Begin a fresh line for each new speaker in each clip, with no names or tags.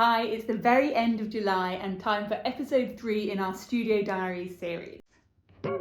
Hi, it's the very end of July and time for episode 3 in our Studio Diaries series. So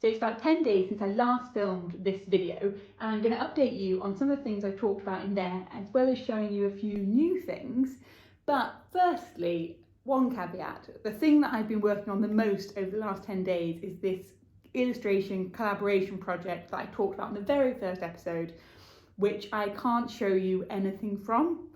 it's about 10 days since I last filmed this video, and I'm going to update you on some of the things I talked about in there, as well as showing you a few new things. But firstly, one caveat, the thing that I've been working on the most over the last 10 days is this illustration collaboration project that I talked about in the very first episode, which I can't show you anything from.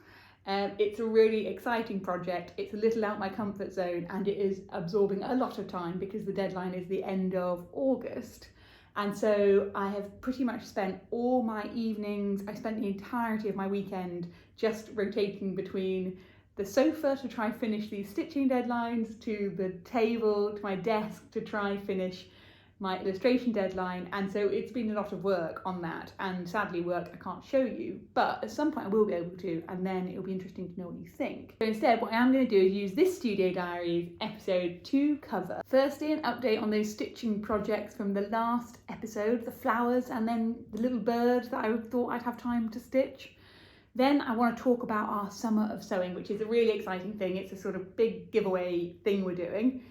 It's a really exciting project. It's a little out my comfort zone and it is absorbing a lot of time because the deadline is the end of August. And so I have pretty much spent all my evenings, I spent the entirety of my weekend just rotating between the sofa to try and finish these stitching deadlines, to the table, to my desk to try and finish my illustration deadline, and so it's been a lot of work on that, and sadly work I can't show you, but at some point I will be able to, and then it'll be interesting to know what you think. So instead what I am going to do is use this Studio Diaries episode to cover firstly an update on those stitching projects from the last episode, the flowers and then the little bird that I thought I'd have time to stitch. Then I want to talk about our Summer of Sewing, which is a really exciting thing. It's a sort of big giveaway thing we're doing.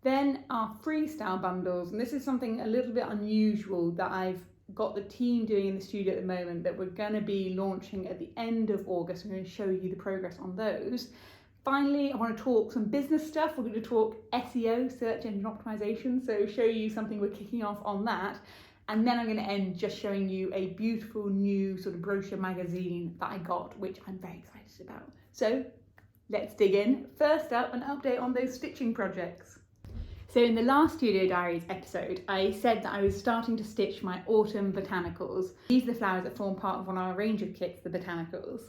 Then our freestyle bundles, and this is something a little bit unusual that I've got the team doing in the studio at the moment that we're going to be launching at the end of August. I'm going to show you the progress on those. Finally, I want to talk some business stuff. We're going to talk SEO, search engine optimization, so show you something we're kicking off on that. And then I'm going to end just showing you a beautiful new sort of brochure magazine that I got, which I'm very excited about. So let's dig in. First up, an update on those stitching projects. So in the last Studio Diaries episode, I said that I was starting to stitch my autumn botanicals. These are the flowers that form part of one of our range of kits, the botanicals.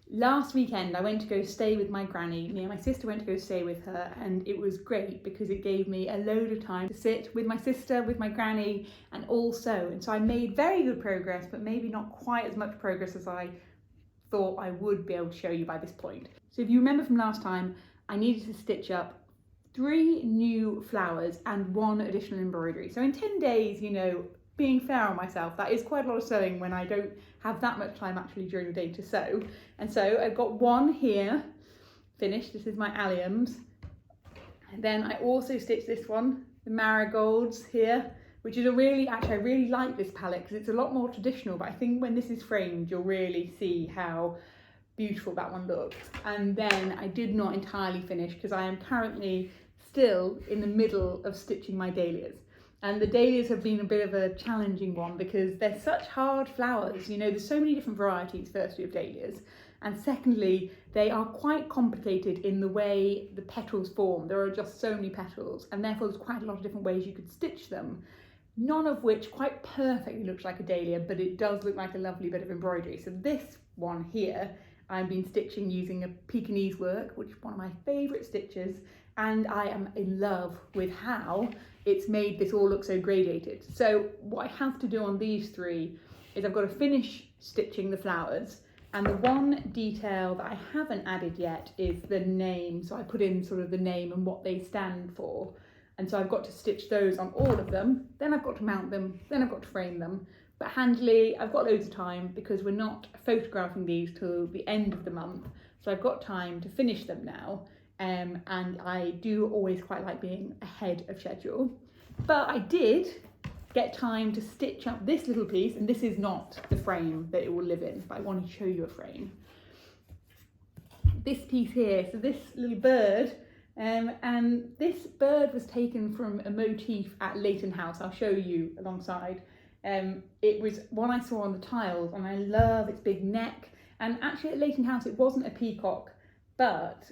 Last weekend, I went to go stay with my granny. Me and my sister went to go stay with her, and it was great because it gave me a load of time to sit with my sister, with my granny, and all sew. And so I made very good progress, but maybe not quite as much progress as I thought I would be able to show you by this point. So if you remember from last time, I needed to stitch up 3 new flowers and 1 additional embroidery. So in 10 days, you know, being fair on myself, that is quite a lot of sewing when I don't have that much time actually during the day to sew. And so I've got 1 here finished. This is my alliums. And then I also stitched this one, the marigolds here, which is I really like this palette because it's a lot more traditional, but I think when this is framed, you'll really see how beautiful that one looks. And then I did not entirely finish because I am currently still in the middle of stitching my dahlias, and the dahlias have been a bit of a challenging one because they're such hard flowers. You know, there's so many different varieties firstly of dahlias, and secondly they are quite complicated in the way the petals form. There are just so many petals, and therefore there's quite a lot of different ways you could stitch them, none of which quite perfectly looks like a dahlia, but it does look like a lovely bit of embroidery. So this one here I've been stitching using a Pekingese work, which is one of my favourite stitches, and I am in love with how it's made this all look so gradated. So what I have to do on these 3 is I've got to finish stitching the flowers, and the one detail that I haven't added yet is the name. So I put in sort of the name and what they stand for, and so I've got to stitch those on all of them, then I've got to mount them, then I've got to frame them. But handily, I've got loads of time because we're not photographing these till the end of the month, so I've got time to finish them now, and I do always quite like being ahead of schedule. But I did get time to stitch up this little piece, and this is not the frame that it will live in, but I want to show you a frame. This piece here, so this little bird, and this bird was taken from a motif at Leighton House. I'll show you alongside. It was one I saw on the tiles, and I love its big neck. And actually at Leighton House it wasn't a peacock, but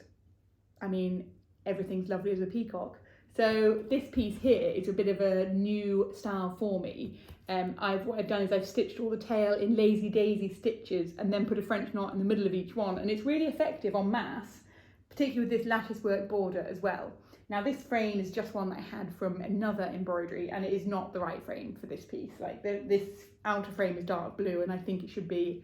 I mean everything's lovely as a peacock. So this piece here is a bit of a new style for me. What I've done is I've stitched all the tail in lazy daisy stitches and then put a French knot in the middle of each one, and it's really effective en masse, particularly with this lattice work border as well. Now this frame is just one that I had from another embroidery, and it is not the right frame for this piece. Like this outer frame is dark blue, and I think it should be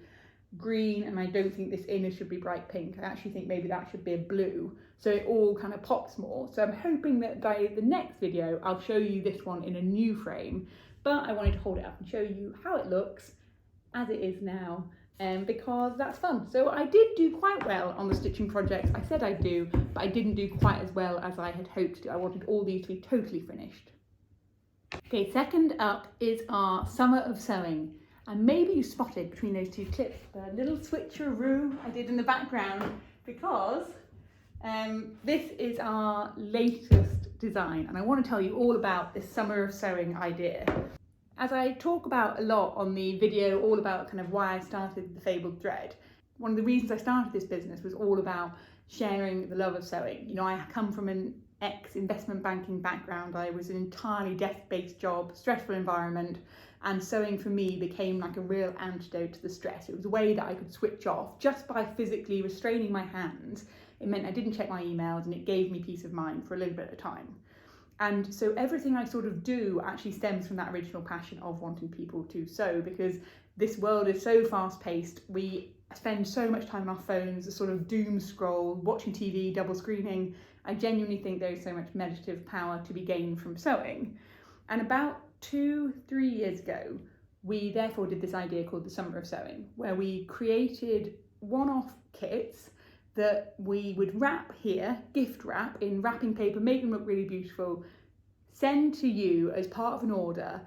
green, and I don't think this inner should be bright pink. I actually think maybe that should be a blue, so it all kind of pops more. So I'm hoping that by the next video I'll show you this one in a new frame, but I wanted to hold it up and show you how it looks as it is now, because that's fun. So I did do quite well on the stitching project. I said I'd do, but I didn't do quite as well as I had hoped to. I wanted all these to be totally finished. Okay, second up is our summer of sewing. And maybe you spotted between those two clips the little switcheroo I did in the background, because this is our latest design, and I want to tell you all about this summer of sewing idea. As I talk about a lot on the video, all about kind of why I started the Fabled Thread, one of the reasons I started this business was all about sharing the love of sewing. You know, I come from an ex-investment banking background. I was an entirely desk-based job, stressful environment, and sewing for me became like a real antidote to the stress. It was a way that I could switch off just by physically restraining my hands. It meant I didn't check my emails, and it gave me peace of mind for a little bit of time. And so everything I sort of do actually stems from that original passion of wanting people to sew, because this world is so fast paced. We spend so much time on our phones, a sort of doom scroll, watching TV, double screening. I genuinely think there is so much meditative power to be gained from sewing. And about 2-3 years ago, we therefore did this idea called the Summer of Sewing, where we created one-off kits that we would wrap here, gift wrap in wrapping paper, make them look really beautiful, send to you as part of an order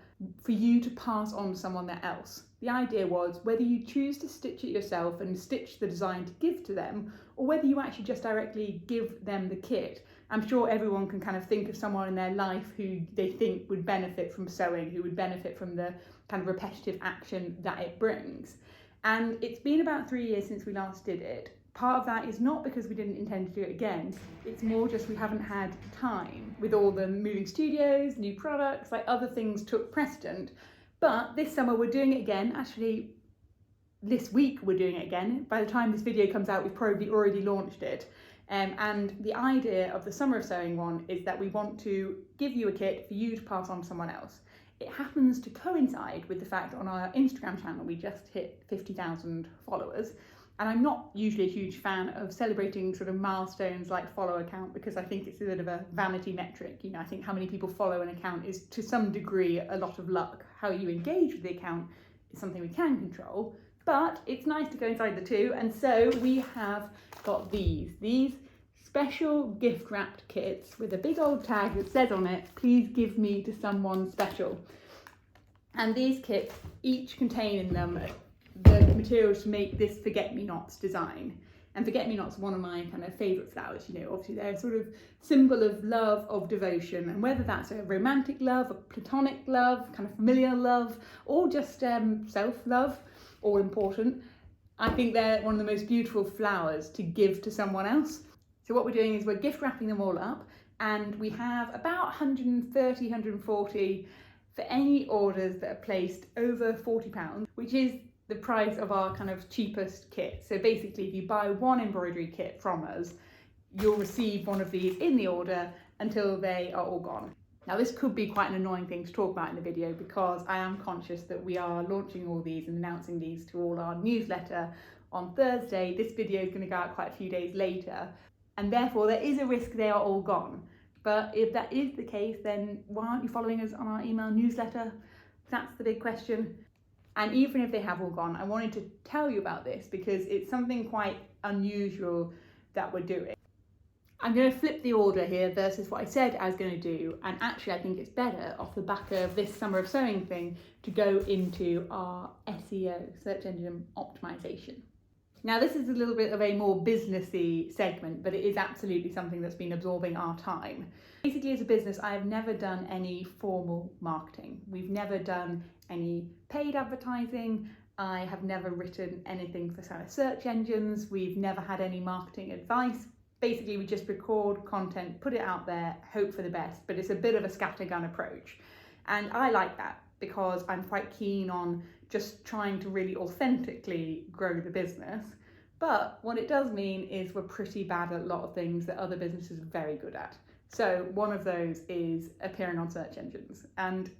for you to pass on to someone else. The idea was whether you choose to stitch it yourself and stitch the design to give to them, or whether you actually just directly give them the kit. I'm sure everyone can kind of think of someone in their life who they think would benefit from sewing, who would benefit from the kind of repetitive action that it brings. And it's been about 3 years since we last did it. Part of that is not because we didn't intend to do it again, it's more just we haven't had time with all the moving studios, new products, like other things took precedent. But this summer we're doing it again. Actually, this week we're doing it again. By the time this video comes out, we've probably already launched it. And the idea of the Summer of Sewing one is that we want to give you a kit for you to pass on to someone else. It happens to coincide with the fact on our Instagram channel we just hit 50,000 followers. And I'm not usually a huge fan of celebrating sort of milestones like follow account, because I think it's a bit of a vanity metric. You know, I think how many people follow an account is to some degree a lot of luck. How you engage with the account is something we can control, but it's nice to go inside the two. And so we have got these special gift wrapped kits with a big old tag that says on it, "Please give me to someone special." And these kits each contain in them the materials to make this forget-me-nots design. And forget-me-nots are one of my kind of favourite flowers. You know, obviously they're a sort of symbol of love, of devotion, and whether that's a romantic love, a platonic love, kind of familial love, or just self-love, all important, I think they're one of the most beautiful flowers to give to someone else. So what we're doing is we're gift wrapping them all up, and we have about 130, 140 for any orders that are placed over £40, which is the price of our kind of cheapest kit. So basically if you buy one embroidery kit from us, you'll receive one of these in the order until they are all gone. Now this could be quite an annoying thing to talk about in the video, because I am conscious that we are launching all these and announcing these to all our newsletter on Thursday. This video is going to go out quite a few days later, and therefore there is a risk they are all gone. But if that is the case, then why aren't you following us on our email newsletter? That's the big question. And even if they have all gone, I wanted to tell you about this because it's something quite unusual that we're doing. I'm going to flip the order here versus what I said I was going to do, and actually I think it's better off the back of this Summer of Sewing thing to go into our SEO, search engine optimization. Now this is a little bit of a more businessy segment, but it is absolutely something that's been absorbing our time. Basically as a business, I have never done any formal marketing. We've never done any paid advertising. I have never written anything for search engines. We've never had any marketing advice. Basically, we just record content, put it out there, hope for the best, but it's a bit of a scattergun approach. And I like that because I'm quite keen on just trying to really authentically grow the business. But what it does mean is we're pretty bad at a lot of things that other businesses are very good at. So one of those is appearing on search engines. And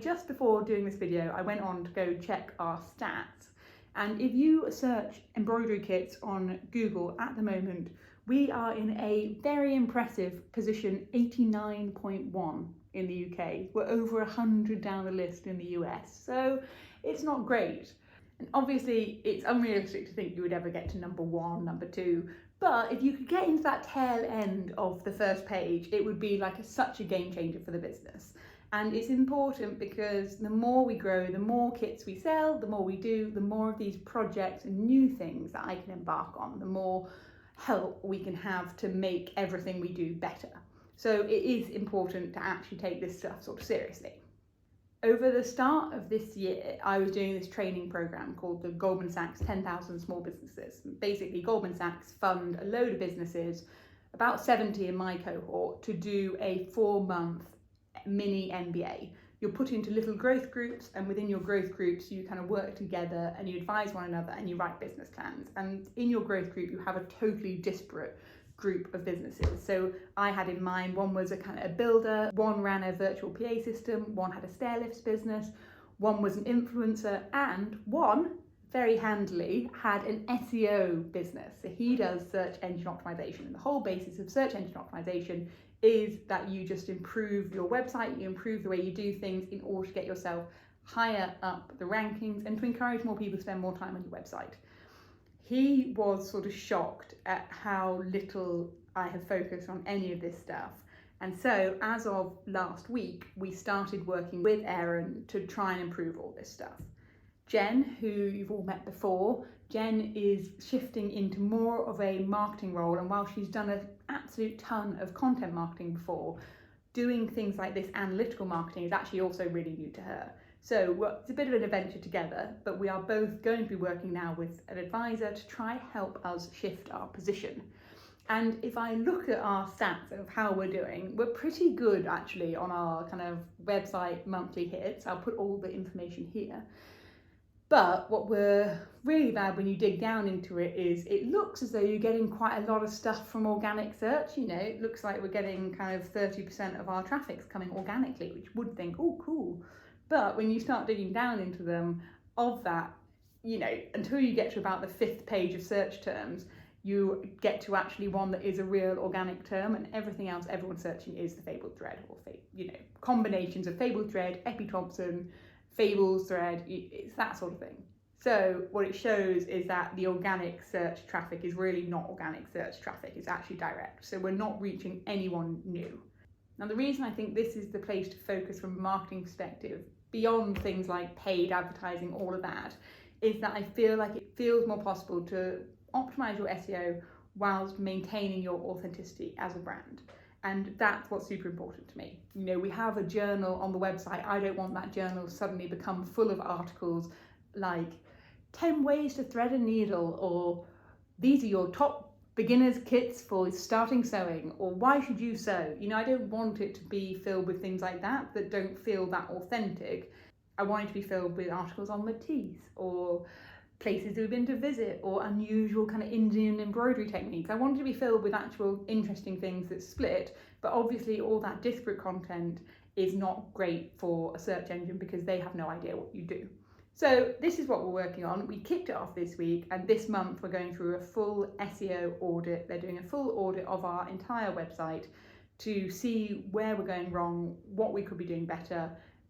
just before doing this video, I went on to go check our stats. And if you search embroidery kits on Google at the moment, we are in a very impressive position 89.1 in the UK. We're over 100 down the list in the US, so it's not great. And obviously it's unrealistic to think you would ever get to number 1, number 2, but if you could get into that tail end of the first page, it would be like such a game changer for the business. And it's important because the more we grow, the more kits we sell, the more we do, the more of these projects and new things that I can embark on, the more help we can have to make everything we do better. So it is important to actually take this stuff sort of seriously. Over the start of this year, I was doing this training program called the Goldman Sachs 10,000 Small Businesses. Basically, Goldman Sachs fund a load of businesses, about 70 in my cohort, to do a 4-month mini MBA. You're put into little growth groups, and within your growth groups you kind of work together and you advise one another and you write business plans. And in your growth group you have a totally disparate group of businesses. So I had in mind, one was a kind of a builder, one ran a virtual PA system, one had a stair lifts business, one was an influencer, and one very handily had an SEO business. So he does search engine optimization, and the whole basis of search engine optimization is that you just improve your website, you improve the way you do things in order to get yourself higher up the rankings and to encourage more people to spend more time on your website. He was sort of shocked at how little I have focused on any of this stuff. And so as of last week, we started working with Aaron to try and improve all this stuff. Jen, who you've all met before, Jen is shifting into more of a marketing role, and while she's done an absolute ton of content marketing before, doing things like this analytical marketing is actually also really new to her. So it's a bit of an adventure together, but we are both going to be working now with an advisor to try help us shift our position. And if I look at our stats of how we're doing, we're pretty good actually on our kind of website monthly hits. I'll put all the information here. But what we're really bad when you dig down into it is it looks as though you're getting quite a lot of stuff from organic search. You know, it looks like we're getting kind of 30% of our traffic's coming organically, which would think, oh, cool. But when you start digging down into them, of that, you know, until you get to about the 5th page of search terms, you get to actually one that is a real organic term, and everything else everyone's searching is the Fabled Thread, or you know, combinations of Fabled Thread, Eppie Thompson, Fabled Thread, it's that sort of thing. So what it shows is that the organic search traffic is really not organic search traffic, it's actually direct. So we're not reaching anyone new. Now the reason I think this is the place to focus from a marketing perspective, beyond things like paid advertising, all of that, is that I feel like it feels more possible to optimize your SEO whilst maintaining your authenticity as a brand. And that's what's super important to me. You know, we have a journal on the website. I don't want that journal to suddenly become full of articles like 10 ways to thread a needle, or these are your top beginners kits for starting sewing, or why should you sew? You know, I don't want it to be filled with things like that that don't feel that authentic. I want it to be filled with articles on motifs, or places we've been to visit, or unusual kind of Indian embroidery techniques. I want it to be filled with actual interesting things that split, but obviously all that disparate content is not great for a search engine because they have no idea what you do. So this is what we're working on. We kicked it off this week, and this month we're going through a full SEO audit. They're doing a full audit of our entire website to see where we're going wrong, what we could be doing better,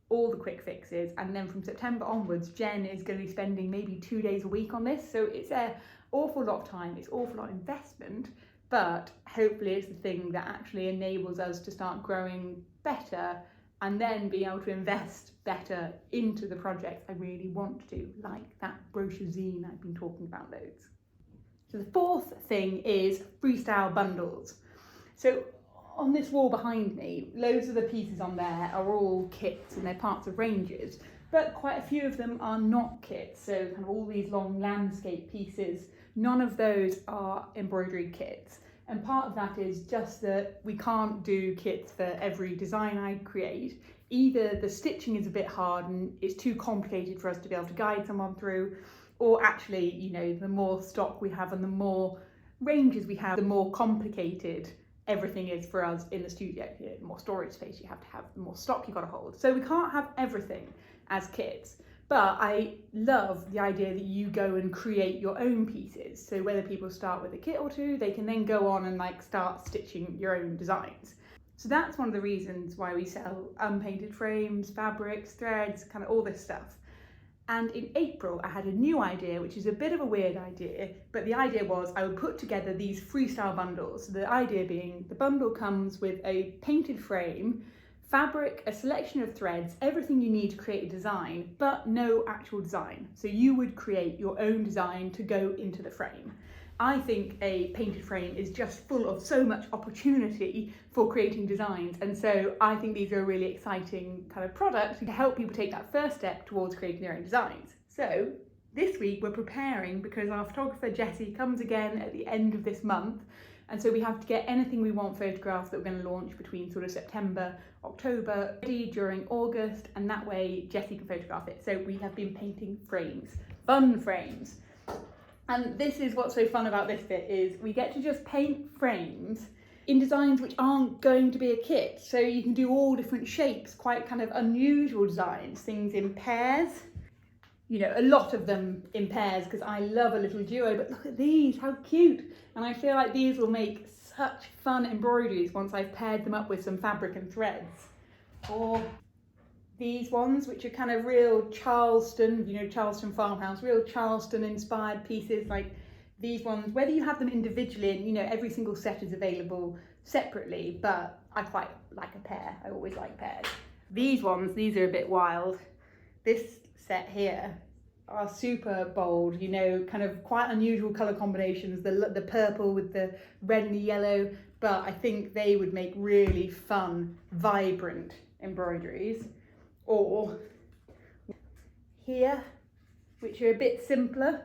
all the quick fixes. And then from September onwards, Jen is going to be spending maybe 2 days a week on this. So it's an awful lot of time, it's an awful lot of investment, but hopefully it's the thing that actually enables us to start growing better and then be able to invest better into the projects I really want to, like that brochure zine I've been talking about loads. So the 4th thing is freestyle bundles. So on this wall behind me, loads of the pieces on there are all kits and they're parts of ranges, but quite a few of them are not kits. So kind of all these long landscape pieces, none of those are embroidery kits. And part of that is just that we can't do kits for every design I create. Either the stitching is a bit hard and it's too complicated for us to be able to guide someone through, or actually, you know, the more stock we have and the more ranges we have, the more complicated everything is for us in the studio. The more storage space you have to have, the more stock you've got to hold. So we can't have everything as kits. But I love the idea that you go and create your own pieces. So whether people start with a kit or two, they can then go on and like start stitching your own designs. So that's one of the reasons why we sell unpainted frames, fabrics, threads, kind of all this stuff. And in April, I had a new idea, which is a bit of a weird idea, but the idea was I would put together these freestyle bundles. So the idea being the bundle comes with a painted frame, fabric, a selection of threads, everything you need to create a design, but no actual design. So you would create your own design to go into the frame. I think a painted frame is just full of so much opportunity for creating designs, and so I think these are a really exciting kind of product to help people take that first step towards creating their own designs. So this week we're preparing because our photographer Jessie comes again at the end of this month, and so we have to get anything we want photographed that we're going to launch between sort of September, October, ready during August, and that way Jessie can photograph it. So we have been painting frames, fun frames. And this is what's so fun about this bit, is we get to just paint frames in designs which aren't going to be a kit. So you can do all different shapes, quite kind of unusual designs, things in pairs. You know, a lot of them in pairs because I love a little duo, but look at these, how cute. And I feel like these will make such fun embroideries once I've paired them up with some fabric and threads. Or these ones, which are kind of real Charleston, you know, Charleston farmhouse, real Charleston inspired pieces, like these ones, whether you have them individually, and you know, every single set is available separately, but I quite like a pair. I always like pairs. These ones, these are a bit wild. This set here are super bold, you know, kind of quite unusual colour combinations, the purple with the red and the yellow, but I think they would make really fun, vibrant embroideries. Or here, which are a bit simpler,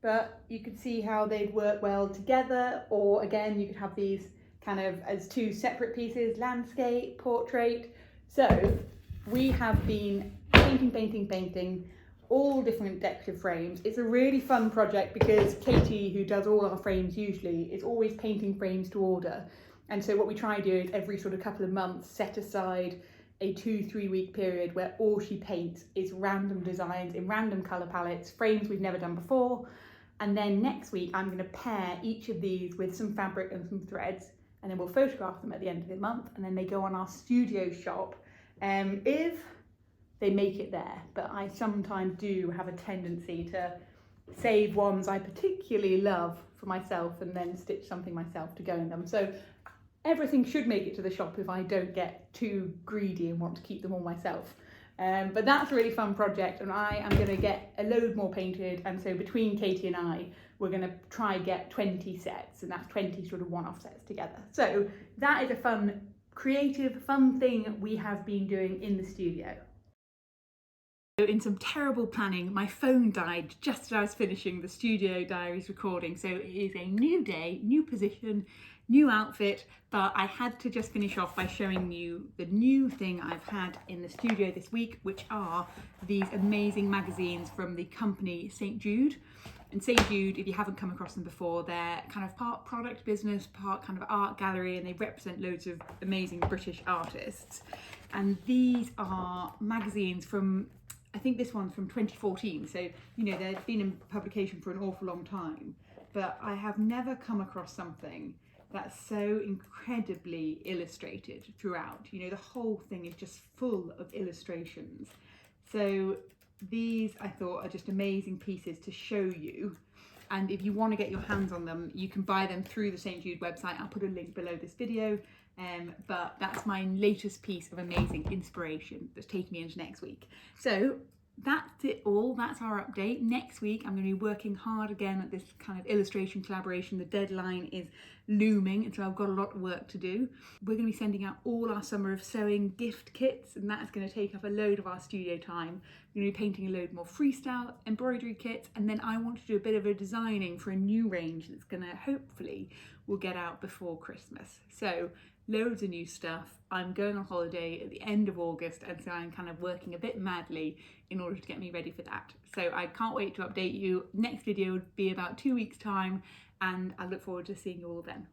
but you could see how they'd work well together. Or again, you could have these kind of as two separate pieces, landscape, portrait. So we have been painting all different decorative frames. It's a really fun project because Katie, who does all our frames usually, is always painting frames to order. And so what we try to do is every sort of couple of months set aside a 2-3 week period where all she paints is random designs in random colour palettes, frames we've never done before. And then next week I'm going to pair each of these with some fabric and some threads, and then we'll photograph them at the end of the month, and then they go on our studio shop if they make it there. But I sometimes do have a tendency to save ones I particularly love for myself and then stitch something myself to go in them. So everything should make it to the shop if I don't get too greedy and want to keep them all myself. But that's a really fun project, and I am going to get a load more painted, and so between Katie and I, we're going to try get 20 sets, and that's 20 sort of one-off sets together. So that is a fun, creative, fun thing we have been doing in the studio. In some terrible planning, my phone died just as I was finishing the Studio Diaries recording, so it is a new day, new position, new outfit, but I had to just finish off by showing you the new thing I've had in the studio this week, which are these amazing magazines from the company St. Jude. And St. Jude, if you haven't come across them before, they're kind of part product business, part kind of art gallery, and they represent loads of amazing British artists. And these are magazines from, I think this one's from 2014, so you know they've been in publication for an awful long time, but I have never come across something that's so incredibly illustrated throughout. You know, the whole thing is just full of illustrations. So these, I thought, are just amazing pieces to show you. And if you want to get your hands on them, you can buy them through the St. Jude website. I'll put a link below this video. But that's my latest piece of amazing inspiration that's taking me into next week. So that's it all, that's our update. Next week I'm going to be working hard again at this kind of illustration collaboration. The deadline is looming, and so I've got a lot of work to do. We're going to be sending out all our summer of sewing gift kits, and that's going to take up a load of our studio time. We're going to be painting a load more freestyle embroidery kits, and then I want to do a bit of a designing for a new range that's going to hopefully will get out before Christmas. So loads of new stuff. I'm going on holiday at the end of August, and so I'm kind of working a bit madly in order to get me ready for that. So I can't wait to update you. Next video would be about 2 weeks time, and I look forward to seeing you all then.